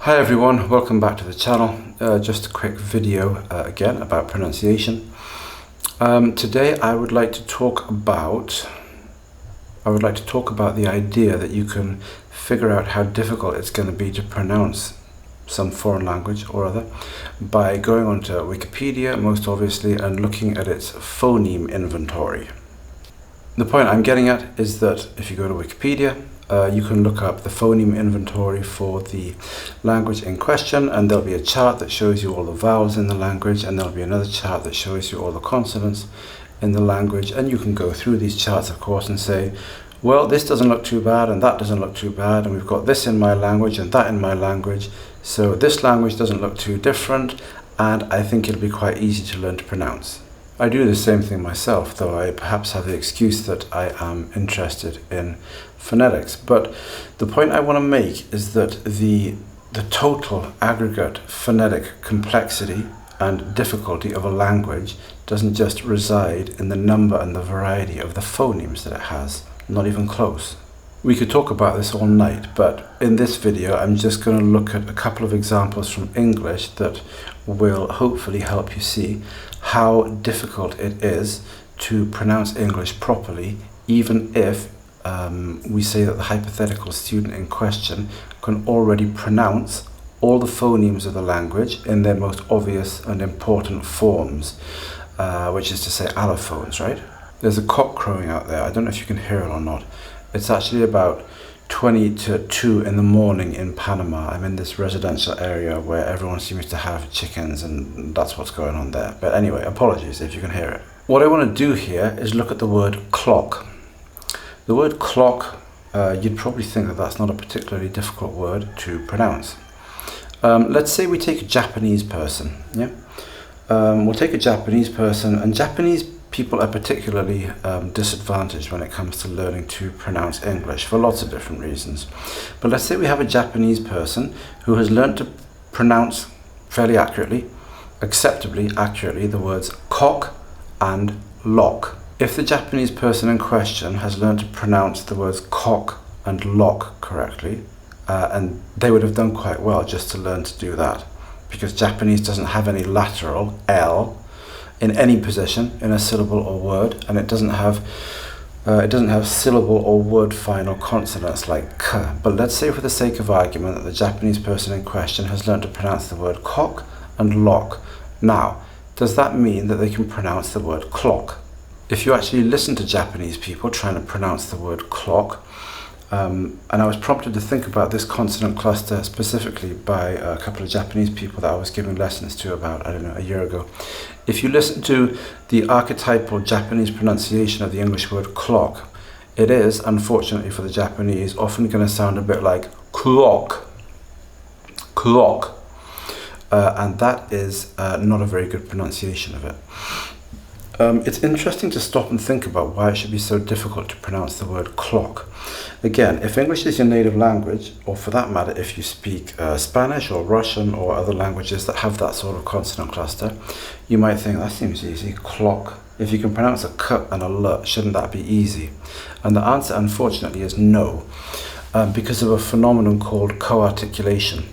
Hi everyone, welcome back to the channel. Just a quick video again about pronunciation. Today I would like to talk about the idea that you can figure out how difficult it's going to be to pronounce some foreign language or other by going onto Wikipedia, most obviously, and looking at its phoneme inventory. The point I'm getting at is that if you go to Wikipedia, you can look up the phoneme inventory for the language in question, and there'll be a chart that shows you all the vowels in the language, and there'll be another chart that shows you all the consonants in the language, and you can go through these charts, of course, and say, well, this doesn't look too bad and that doesn't look too bad, and we've got this in my language and that in my language, so this language doesn't look too different, and I think it'll be quite easy to learn to pronounce. I do the same thing myself, though I perhaps have the excuse that I am interested in phonetics. But the point I want to make is that the total aggregate phonetic complexity and difficulty of a language doesn't just reside in the number and the variety of the phonemes that it has, not even close. We could talk about this all night, but in this video I'm just going to look at a couple of examples from English that will hopefully help you see how difficult it is to pronounce English properly, even if we say that the hypothetical student in question can already pronounce all the phonemes of the language in their most obvious and important forms, which is to say allophones, right? There's a cock crowing out there. I don't know if you can hear it or not. It's actually about 20 to 2 in the morning in Panama. I'm in this residential area where everyone seems to have chickens, and that's what's going on there. But anyway, apologies if you can hear it. What I want to do here is look at the word clock. The word clock, you'd probably think that that's not a particularly difficult word to pronounce. Let's say we take a Japanese person, yeah? We'll take a Japanese person, and Japanese people are particularly disadvantaged when it comes to learning to pronounce English for lots of different reasons. But let's say we have a Japanese person who has learned to pronounce fairly accurately, acceptably accurately, the words cock and lock. If the Japanese person in question has learned to pronounce the words cock and lock correctly, and they would have done quite well just to learn to do that, because Japanese doesn't have any lateral L in any position in a syllable or word, and it doesn't have syllable or word final consonants like k. But let's say, for the sake of argument, that the Japanese person in question has learned to pronounce the word cock and lock. Now, does that mean that they can pronounce the word clock? If you actually listen to Japanese people trying to pronounce the word clock, and I was prompted to think about this consonant cluster specifically by a couple of Japanese people that I was giving lessons to about, I don't know, a year ago. If you listen to the archetypal Japanese pronunciation of the English word clock, it is, unfortunately for the Japanese, often going to sound a bit like clock, clock, and that is not a very good pronunciation of it. It's interesting to stop and think about why it should be so difficult to pronounce the word clock. Again, if English is your native language, or for that matter, if you speak Spanish or Russian or other languages that have that sort of consonant cluster, you might think, that seems easy, clock. If you can pronounce a k and a l, shouldn't that be easy? And the answer, unfortunately, is no, because of a phenomenon called co-articulation.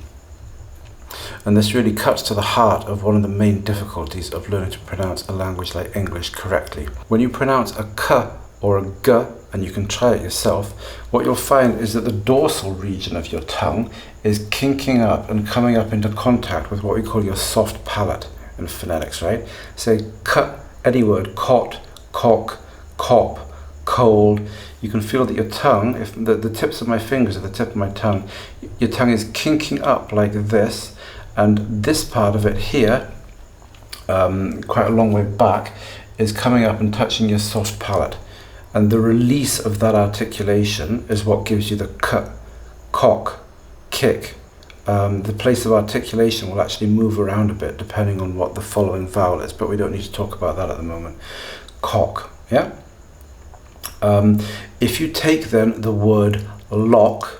And this really cuts to the heart of one of the main difficulties of learning to pronounce a language like English correctly. When you pronounce a k or a g, and you can try it yourself, what you'll find is that the dorsal region of your tongue is kinking up and coming up into contact with what we call your soft palate in phonetics, right? Say k, any word, cot, cock, cop, cold. You can feel that your tongue, if the tips of my fingers are the tip of my tongue, your tongue is kinking up like this, and this part of it here, quite a long way back, is coming up and touching your soft palate. And the release of that articulation is what gives you the k, cock, kick. The place of articulation will actually move around a bit depending on what the following vowel is, but we don't need to talk about that at the moment. Cock, yeah? If you take then the word lock,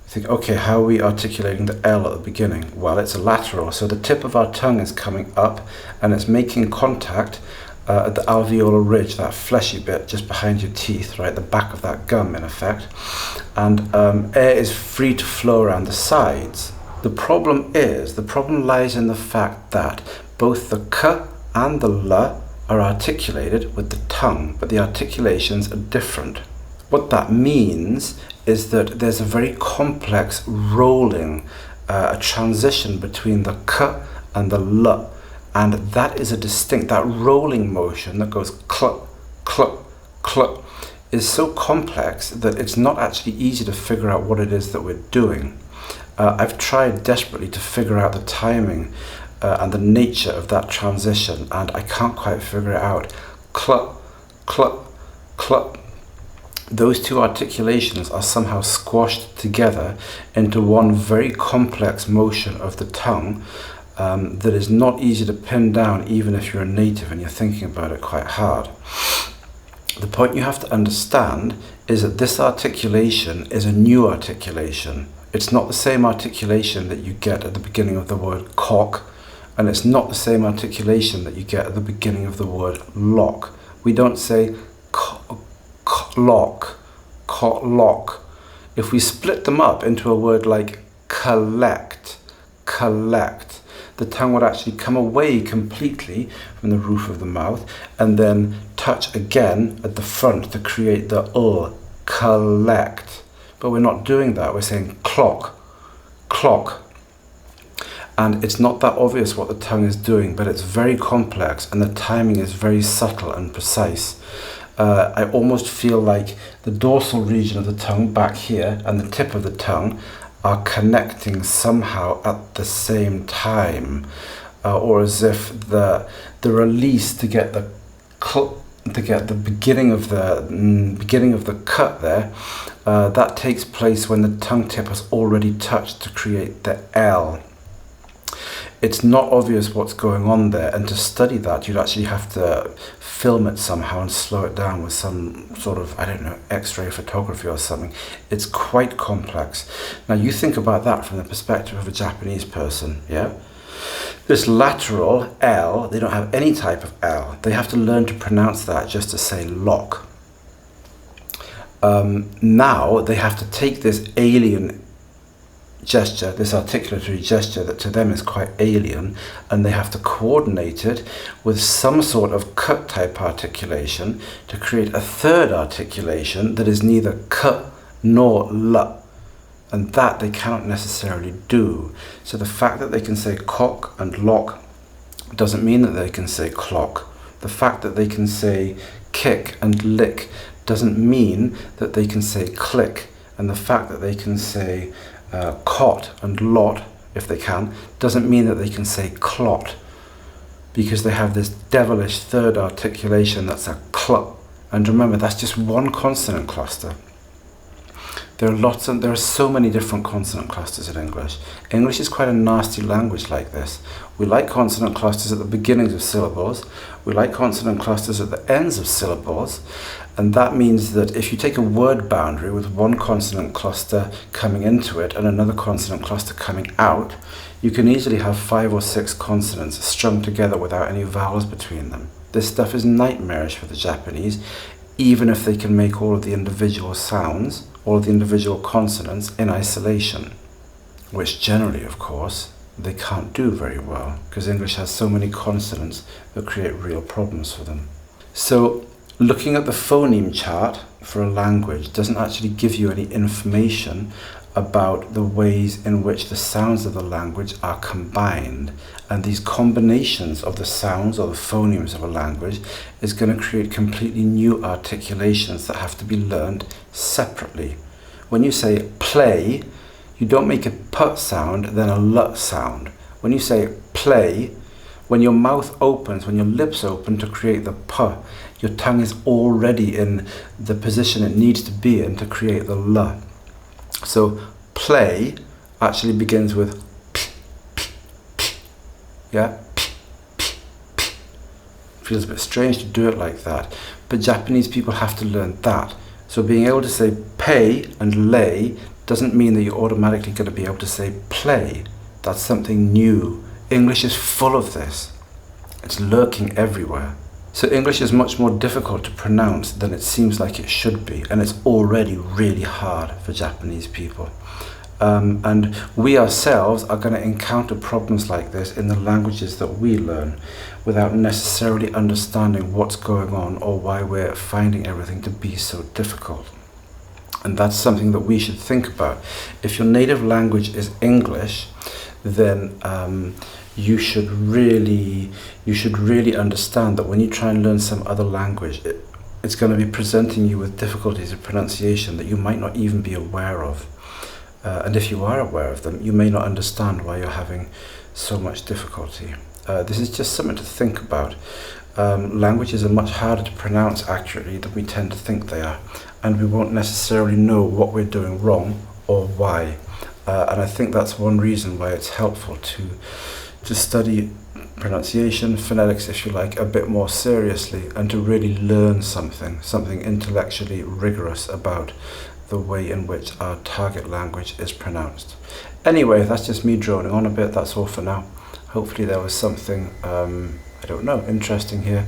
think, okay, how are we articulating the L at the beginning? Well, it's a lateral, so the tip of our tongue is coming up and it's making contact at the alveolar ridge, that fleshy bit just behind your teeth, right, the back of that gum in effect, and air is free to flow around the sides The problem lies in the fact that both the k and the l are articulated with the tongue, but the articulations are different. What that means is that there's a very complex rolling, a transition between the k and the l, and that is that rolling motion that goes cl, cl, cl, is so complex that it's not actually easy to figure out what it is that we're doing. I've tried desperately to figure out the timing and the nature of that transition, and I can't quite figure it out. Cl, cl, cl. Those two articulations are somehow squashed together into one very complex motion of the tongue that is not easy to pin down even if you're a native and you're thinking about it quite hard. The point you have to understand is that this articulation is a new articulation. It's not the same articulation that you get at the beginning of the word cock, and it's not the same articulation that you get at the beginning of the word lock. We don't say lock, lock. If we split them up into a word like collect, the tongue would actually come away completely from the roof of the mouth and then touch again at the front to create the collect. But we're not doing that. We're saying clock, clock. And it's not that obvious what the tongue is doing, but it's very complex and the timing is very subtle and precise. I almost feel like the dorsal region of the tongue back here and the tip of the tongue are connecting somehow at the same time, or as if the release to get the beginning of the cut there, that takes place when the tongue tip has already touched to create the L. It's not obvious what's going on there, and to study that you'd actually have to film it somehow and slow it down with some sort of, I don't know, X-ray photography or something. It's quite complex. Now you think about that from the perspective of a Japanese person, yeah? This lateral L, they don't have any type of L. They have to learn to pronounce that just to say lock. Now they have to take this alien gesture, this articulatory gesture that to them is quite alien, and they have to coordinate it with some sort of cut type articulation to create a third articulation that is neither k nor l, and that they cannot necessarily do. So the fact that they can say cock and lock doesn't mean that they can say clock. The fact that they can say kick and lick doesn't mean that they can say click, and the fact that they can say cot and lot, if they can, doesn't mean that they can say clot, because they have this devilish third articulation that's a cl. And remember, that's just one consonant cluster. There are so many different consonant clusters in English. English is quite a nasty language like this. We like consonant clusters at the beginnings of syllables. We like consonant clusters at the ends of syllables. And that means that if you take a word boundary with one consonant cluster coming into it and another consonant cluster coming out, you can easily have 5 or 6 consonants strung together without any vowels between them. This stuff is nightmarish for the Japanese, even if they can make all of the individual sounds, all of the individual consonants in isolation, which generally, of course, they can't do very well, because English has so many consonants that create real problems for them. So looking at the phoneme chart for a language doesn't actually give you any information about the ways in which the sounds of the language are combined, and these combinations of the sounds or the phonemes of a language is going to create completely new articulations that have to be learned separately. When you say play, you don't make a p sound then a l sound. When you say play, when your mouth opens, when your lips open to create the p, your tongue is already in the position it needs to be in to create the l. So play actually begins with p, p, p, yeah, p, p, p. Feels a bit strange to do it like that, but Japanese people have to learn that. So being able to say pay and lay doesn't mean that you're automatically going to be able to say play. That's something new. English is full of this. It's lurking everywhere. So English is much more difficult to pronounce than it seems like it should be, and it's already really hard for Japanese people. And we ourselves are going to encounter problems like this in the languages that we learn without necessarily understanding what's going on or why we're finding everything to be so difficult. And that's something that we should think about. If your native language is English, then you should really understand that when you try and learn some other language, it's going to be presenting you with difficulties of pronunciation that you might not even be aware of. And if you are aware of them, you may not understand why you're having so much difficulty. This is just something to think about. Languages are much harder to pronounce accurately than we tend to think they are, and we won't necessarily know what we're doing wrong or why. And I think that's one reason why it's helpful to study pronunciation, phonetics if you like, a bit more seriously, and to really learn something intellectually rigorous about the way in which our target language is pronounced. Anyway, that's just me droning on a bit. That's all for now. Hopefully there was something, I don't know, interesting here.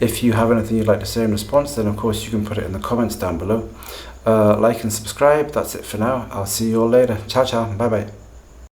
If you have anything you'd like to say in response, then of course you can put it in the comments down below. Like and subscribe. That's it for now. I'll see you all later. Ciao, ciao. Bye bye.